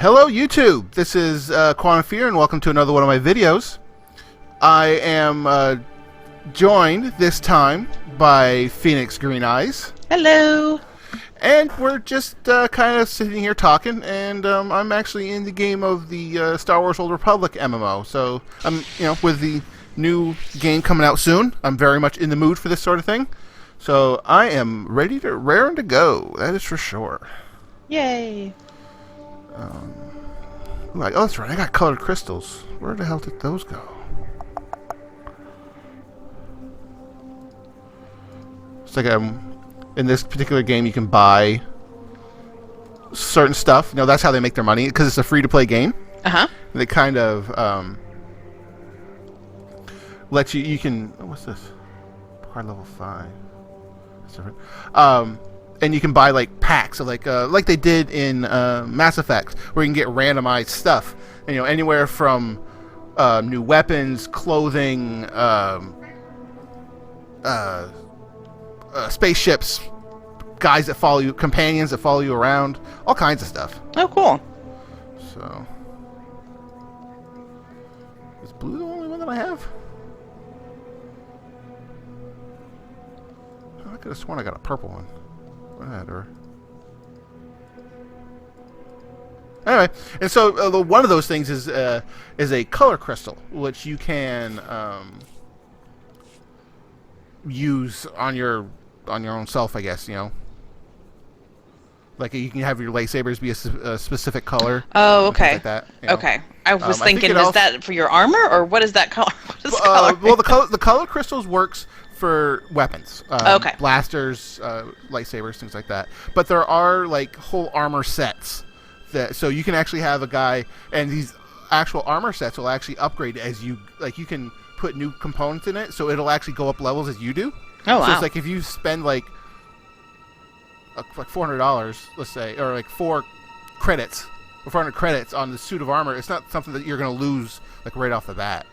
Hello YouTube, this is Quantum Fear and welcome to another one of my videos. I am joined this time by Phoenix Green Eyes. Hello. And we're just kind of sitting here talking, and I'm actually in the game of the Star Wars Old Republic MMO. So I'm, with the new game coming out soon, I'm very much in the mood for this sort of thing. So I am ready to raring to go. That is for sure. Yay. Oh, that's right. I got colored crystals. Where the hell did those go? It's like in this particular game, you can buy certain stuff. That's how they make their money because it's a free-to-play game. They kind of let you. You can. Oh, what's this? Power level 5. That's different. And you can buy like packs of like they did in Mass Effect, where you can get randomized stuff. And, anywhere from new weapons, clothing, spaceships, guys that follow you, companions that follow you around, all kinds of stuff. Oh, cool. So, is blue the only one that I have? I could have sworn I got a purple one. Whatever. Anyway, and so one of those things is a color crystal, which you can use on your own self, I guess. Like you can have your lightsabers be a specific color. Oh, okay. Like that, Okay. I was thinking, is that for your armor, or what is that color? What is color? Well, the color crystals works for weapons. Okay. Blasters, lightsabers, things like that. But there are like whole armor sets so you can actually have a guy, and these actual armor sets will actually upgrade as you you can put new components in it, so it'll actually go up levels as you do. Oh, wow. So it's like if you spend like $400, let's say, or like 400 credits on the suit of armor, it's not something that you're going to lose like right off the bat.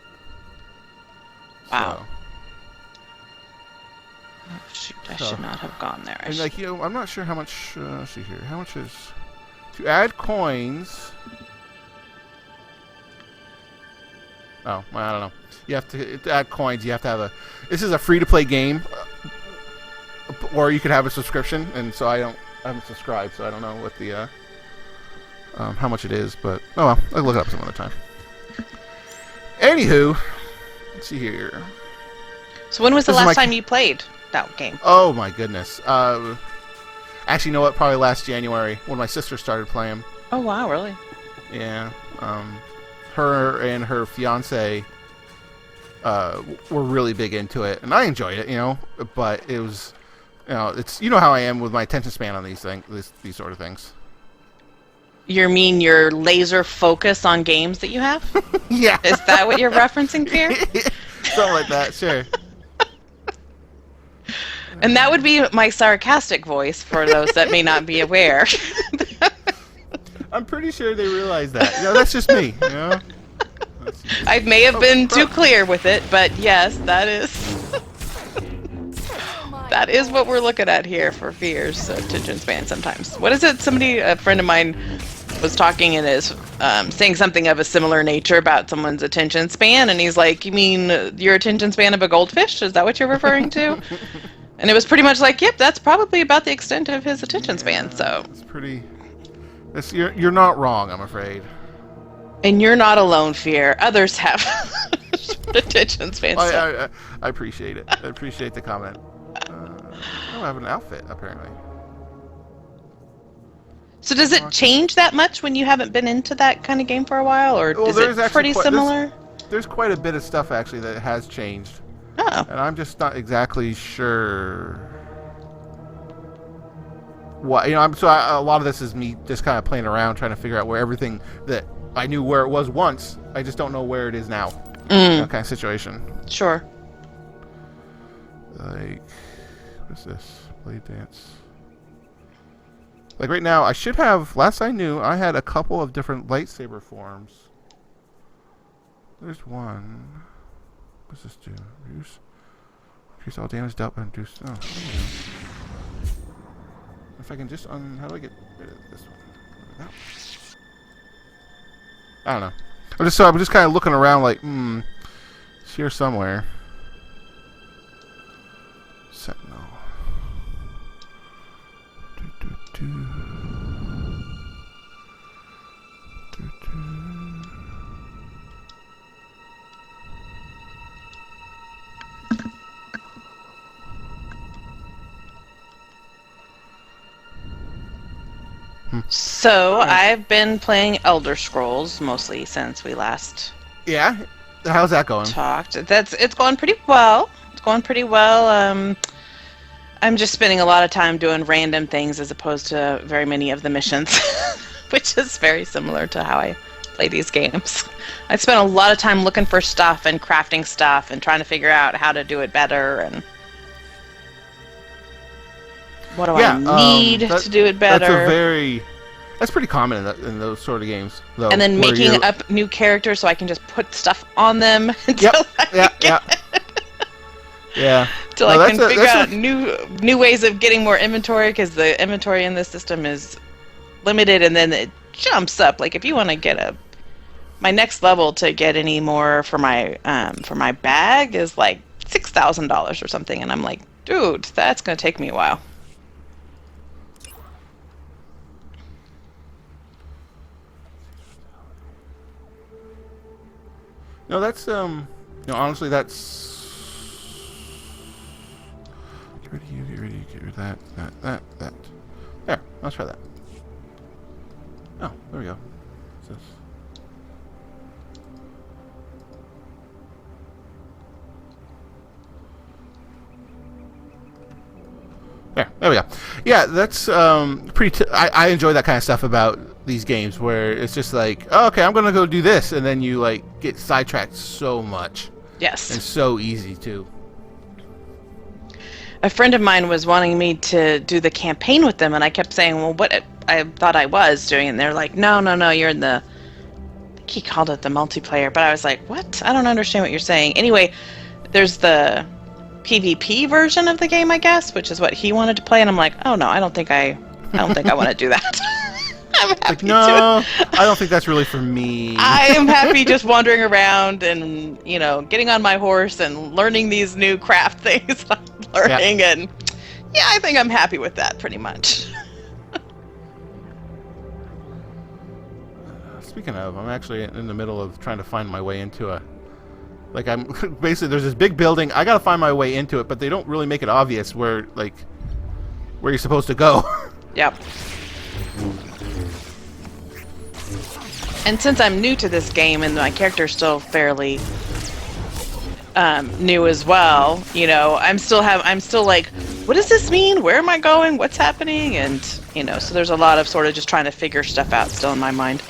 Wow. So. Oh, shoot, I should not have gone there. And I'm not sure how much. Let's see here. How much is to add coins? Oh, well, I don't know. You have to add coins. You have to have This is a free-to-play game, or you could have a subscription. And so I haven't subscribed, so I don't know what the how much it is. But oh well, I'll look it up some other time. Anywho, let's see here. So when was the last time you played that game? Oh my goodness. Actually, you know what? Probably last January when my sister started playing. Oh wow, really? Yeah. Her and her fiance were really big into it, and I enjoyed it, But it was, it's how I am with my attention span on these sort of things. You mean your laser focus on games that you have? Yeah. Is that what you're referencing, Fear? Something like that, sure. And that would be my sarcastic voice for those that may not be aware. I'm pretty sure they realize that. That's just me. I may have been too clear with it, but yes, that is what we're looking at here for Fear's attention span sometimes. What is it? A friend of mine was talking and is saying something of a similar nature about someone's attention span, and he's like, "You mean your attention span of a goldfish? Is that what you're referring to?" And it was pretty much like, "Yep, that's probably about the extent of his attention span." So it's pretty. You're not wrong, I'm afraid. And you're not alone, Fear. Others have attention spans. I appreciate it. I appreciate the comment. I have an outfit, apparently. So does it change that much when you haven't been into that kind of game for a while, or is it pretty similar? There's quite a bit of stuff, actually, that has changed. Oh. And I'm just not exactly sure what. A lot of this is me just kind of playing around, trying to figure out where everything that I knew where it was once, I just don't know where it is now. That kind of situation. Sure. Like, what is this? Blade dance. Like right now, I should have. Last I knew, I had a couple of different lightsaber forms. There's one. What's this do? Reduce all damage dealt by reduce. Oh. If I can just how do I get rid of this one? That one. I don't know. I'm just kind of looking around like, it's here somewhere. Sentinel. So I've been playing Elder Scrolls mostly since we last Yeah? How's that going? talked. It's going pretty well. It's going pretty well. I'm just spending a lot of time doing random things as opposed to very many of the missions, which is very similar to how I play these games. I spent a lot of time looking for stuff and crafting stuff and trying to figure out how to do it better and what do I need to do it better. That's pretty common in those sort of games, though. And then making up new characters so I can just put stuff on them until Till I can figure out new ways of getting more inventory, because the inventory in this system is limited, and then it jumps up. Like if you want to get my next level to get any more for my bag is like $6,000 or something, and I'm like, dude, that's gonna take me a while. No, that's honestly, that's. Get rid of you. Get rid of you. Get rid of that. There. Let's try that. Oh, there we go. What's this? There we go. Yeah, that's pretty. I enjoy that kind of stuff about these games where it's just like, oh, okay, I'm gonna go do this, and then you like get sidetracked so much. Yes. And so easy too. A friend of mine was wanting me to do the campaign with them, and I kept saying, well, what I thought I was doing, and they're like, no, you're in the, I think he called it the multiplayer, but I was like, what? I don't understand what you're saying. Anyway, there's the PvP version of the game, I guess, which is what he wanted to play, and I'm like, oh no, I don't think I want to do that. I'm happy like, no, I don't think that's really for me. I am happy just wandering around and, getting on my horse and learning these new craft things I'm learning, and yeah, I think I'm happy with that pretty much. Speaking of, I'm actually in the middle of trying to find my way into I'm basically, there's this big building. I gotta find my way into it, but they don't really make it obvious where you're supposed to go. Yep. And since I'm new to this game and my character's still fairly new as well, I'm still like, what does this mean? Where am I going? What's happening? And so there's a lot of sort of just trying to figure stuff out still in my mind.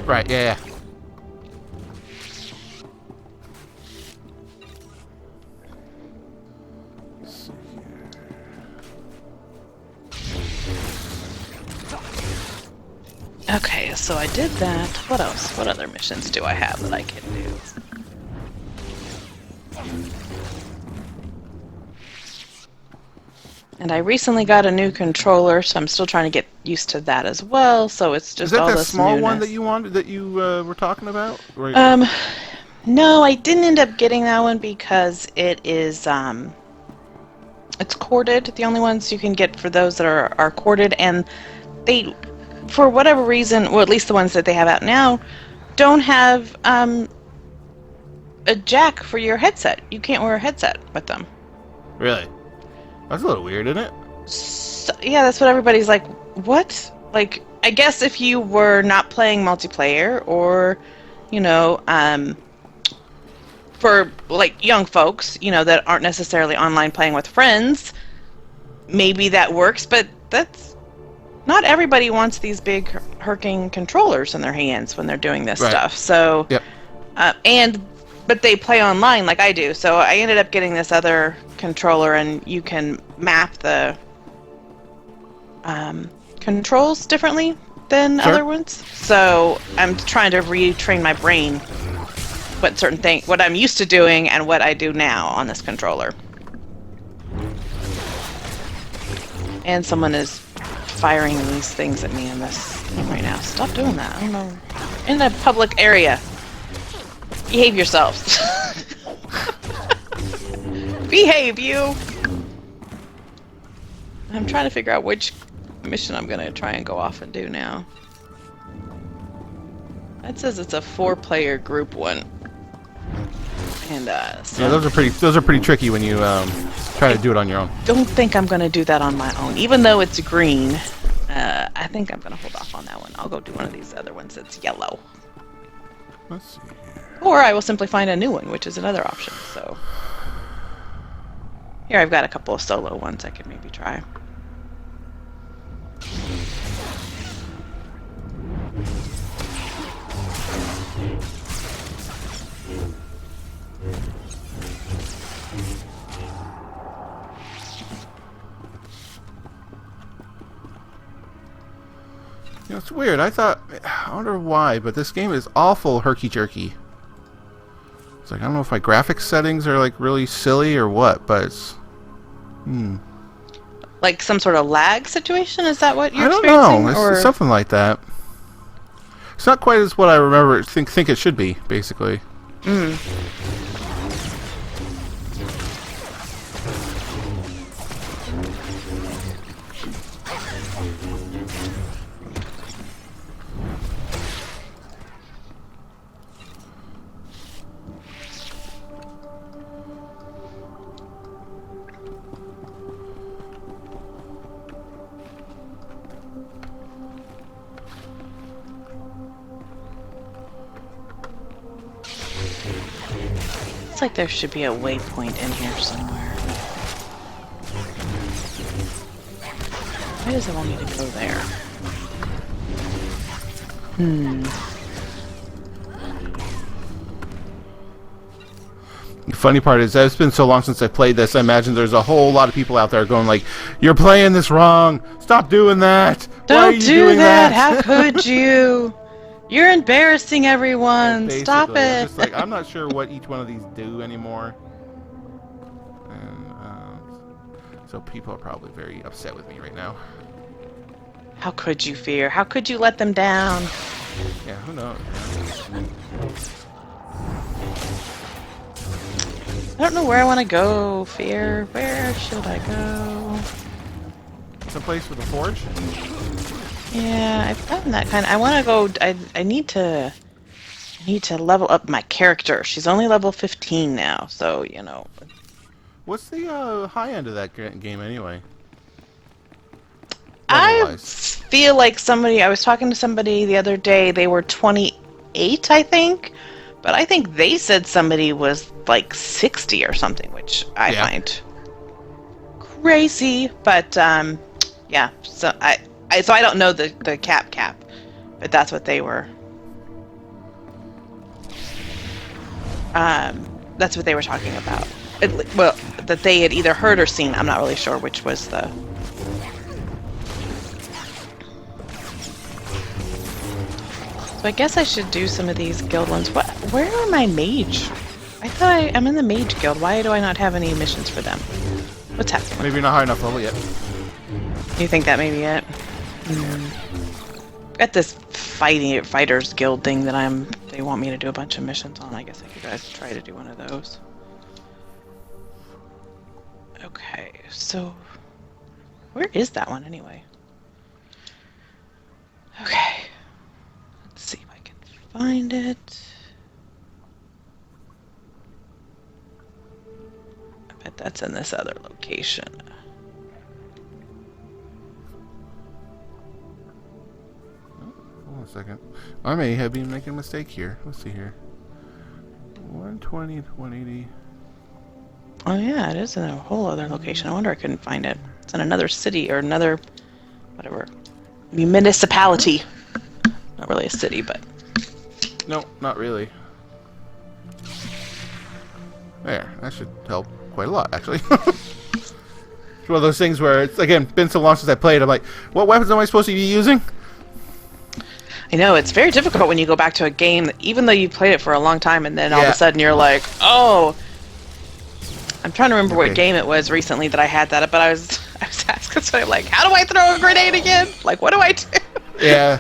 Right. Yeah. Okay, so I did that. What else? What other missions do I have that I can do? And I recently got a new controller, so I'm still trying to get used to that as well. So it's just all this Is that small newness. one that you wanted, that you were talking about? No, I didn't end up getting that one because it is it's corded. The only ones you can get for those that are corded, and they, for whatever reason, or at least the ones that they have out now, don't have a jack for your headset. You can't wear a headset with them. Really? That's a little weird, isn't it? So, yeah, that's what everybody's like, what? Like, I guess if you were not playing multiplayer, or, for, like, young folks, that aren't necessarily online playing with friends, maybe that works, but that's... Not everybody wants these big hulking controllers in their hands when they're doing this stuff. So, yep. But they play online like I do. So I ended up getting this other controller, and you can map the controls differently than other ones. So I'm trying to retrain my brain what I'm used to doing and what I do now on this controller. And someone is firing these things at me in this game right now. Stop doing that. I don't know. in a public area. Behave yourselves. Behave, you! I'm trying to figure out which mission I'm gonna try and go off and do now. That says it's a 4-player group one. And so Yeah, those are pretty tricky when you try to do it on your own. don't think I'm gonna do that on my own. Even though it's green, I think I'm gonna hold off on that one. I'll go do one of these other ones that's yellow. Let's see here. Or I will simply find a new one, which is another option. So here I've got a couple of solo ones I could maybe try. You know, it's weird. I wonder why, but this game is awful herky-jerky. It's like, I don't know if my graphics settings are like really silly or what, but it's... Like some sort of lag situation? Is that what you're I don't experiencing? know. It's something like that. It's not quite as what I remember think it should be, basically. It's like there should be a waypoint in here somewhere. Why does it want me to go there? The funny part is that it's been so long since I played this, I imagine there's a whole lot of people out there going like, "You're playing this wrong! Stop doing that! Why are Don't you do doing that! How could you? You're embarrassing everyone! Stop Basically, I'm it! just like, I'm not sure what each one of these do anymore. And, so people are probably very upset with me right now. How could you, Fear? How could you let them down? Yeah, who knows? I don't know where I want to go, Fear. Where should I go? Someplace with a forge? Yeah, I've gotten that kind of... I want to go... I need to level up my character. She's only level 15 now, so, you know. What's the high end of that game anyway? I Level-wise. feel like somebody... I was talking to somebody the other day. They were 28, I think. But I think they said somebody was like 60 or something, which I find crazy. But, yeah. So I don't know the cap, but that's what they were. That's what they were talking about. Well, that they had either heard or seen. I'm not really sure which was the. So I guess I should do some of these guild ones. Where are my mage? I thought I'm in the mage guild. Why do I not have any missions for them? What's happening? Maybe you're not high enough level yet. You think that may be it? Got this fighters guild thing that they want me to do a bunch of missions on. I guess I could guys try to do one of those. Okay, so where is that one anyway? Okay, let's see if I can find it. I bet that's in this other location. Hold on a second. I may have been making a mistake here. Let's see here. 120, 180. Oh yeah, it is in a whole other location. I wonder I couldn't find it. It's in another city or another, whatever, municipality. Not really a city, but. No, not really. There, that should help quite a lot, actually. It's one of those things where it's, again, been so long since I played, I'm like, what weapons am I supposed to be using? I know, it's very difficult when you go back to a game, that even though you played it for a long time, and then all of a sudden you're like, oh! I'm trying to remember what game it was recently that I had that, but I was asking, so I'm like, how do I throw a grenade again? Like, what do I do? Yeah.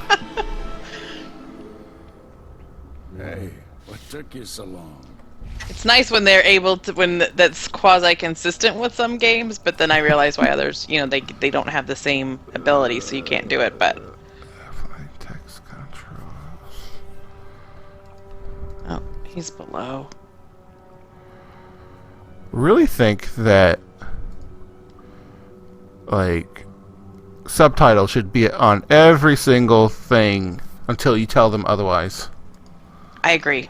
Hey, what took you so long? It's nice when they're able to, when that's quasi-consistent with some games, but then I realize why others, they don't have the same ability, so you can't do it, but... Flight text controls. Oh, he's below. Really think that, like, subtitles should be on every single thing until you tell them otherwise. I agree.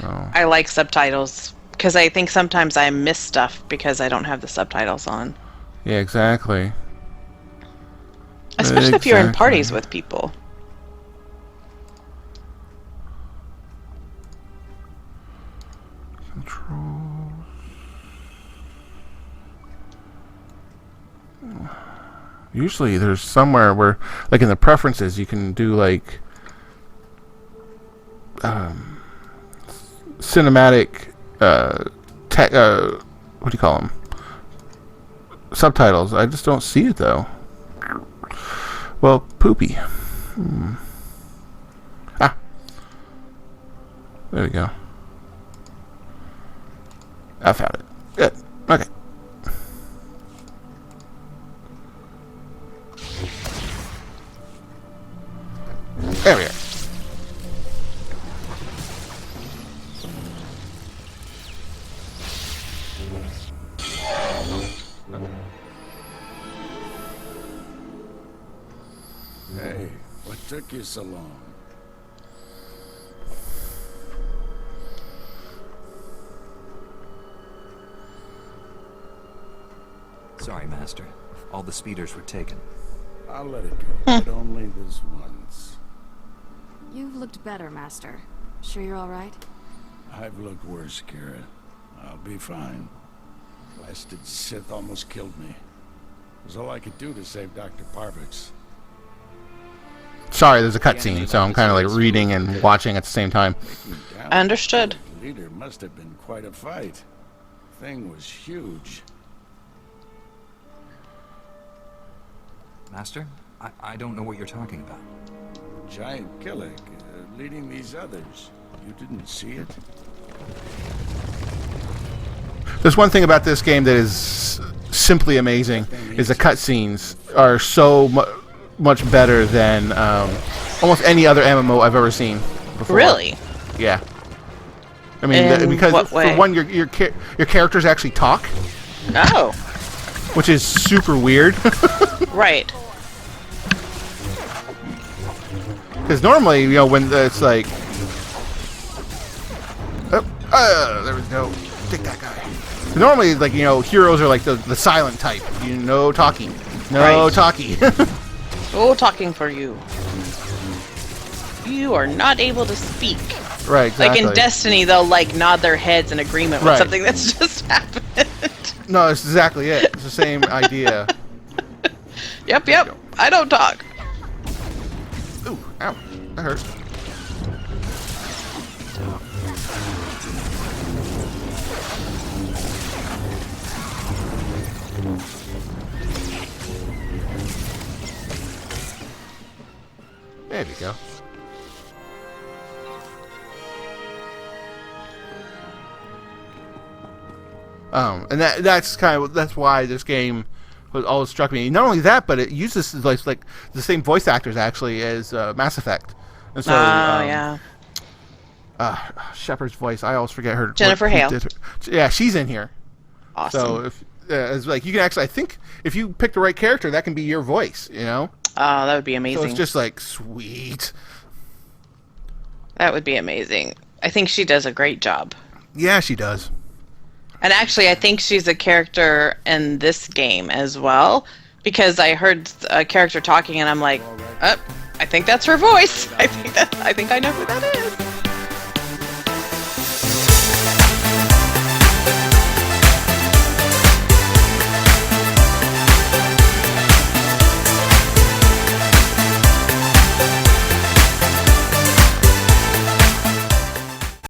So. I like subtitles, because I think sometimes I miss stuff because I don't have the subtitles on. Yeah, exactly. Especially if you're in parties with people. Controls. Usually there's somewhere where, like in the preferences, you can do like cinematic what do you call them? Subtitles. I just don't see it though. Well, poopy. Ah, there we go. I found it. Good. Okay. There we are. Hey, what took you so long? Sorry, Master. All the speeders were taken. I'll let it go, but only this once. You've looked better, Master. Sure you're all right? I've looked worse, Kira. I'll be fine. Blasted Sith almost killed me. It was all I could do to save Dr. Parvix. Sorry, there's a cutscene, so I'm kind of like reading and watching at the same time. Understood. The leader must have been quite a fight. Thing was huge. Master? I don't know what you're talking about. Giant Killick, leading these others. You didn't see it? There's one thing about this game that is simply amazing, is the cutscenes are so much better than almost any other MMO I've ever seen before. Really? Yeah. I mean, In because what way? for one, your characters actually talk, Oh, which is super weird. right. Because normally, when it's like, there we go, take that guy. Normally, like heroes are like the silent type. No talking, no Right. talkie. Oh, talking for you. You are not able to speak. Right, exactly. Like in Destiny, they'll like nod their heads in agreement with Right. something that's just happened. No, it's exactly it. It's the same idea. Yep. I don't talk. Ooh, ow, that hurt. There we go. And that's why this game was always struck me. Not only that, but it uses like the same voice actors actually as Mass Effect. And so, Yeah. Shepard's voice, I always forget her. Jennifer who Hale. did her. Yeah, she's in here. Awesome. So if it's like you can actually, I think if you pick the right character, that can be your voice. Oh, that would be amazing. So it's just like sweet. That would be amazing. I think she does a great job. Yeah, she does. And actually, I think she's a character in this game as well, because I heard a character talking, and I'm like, I think that's her voice. I think I know who that is.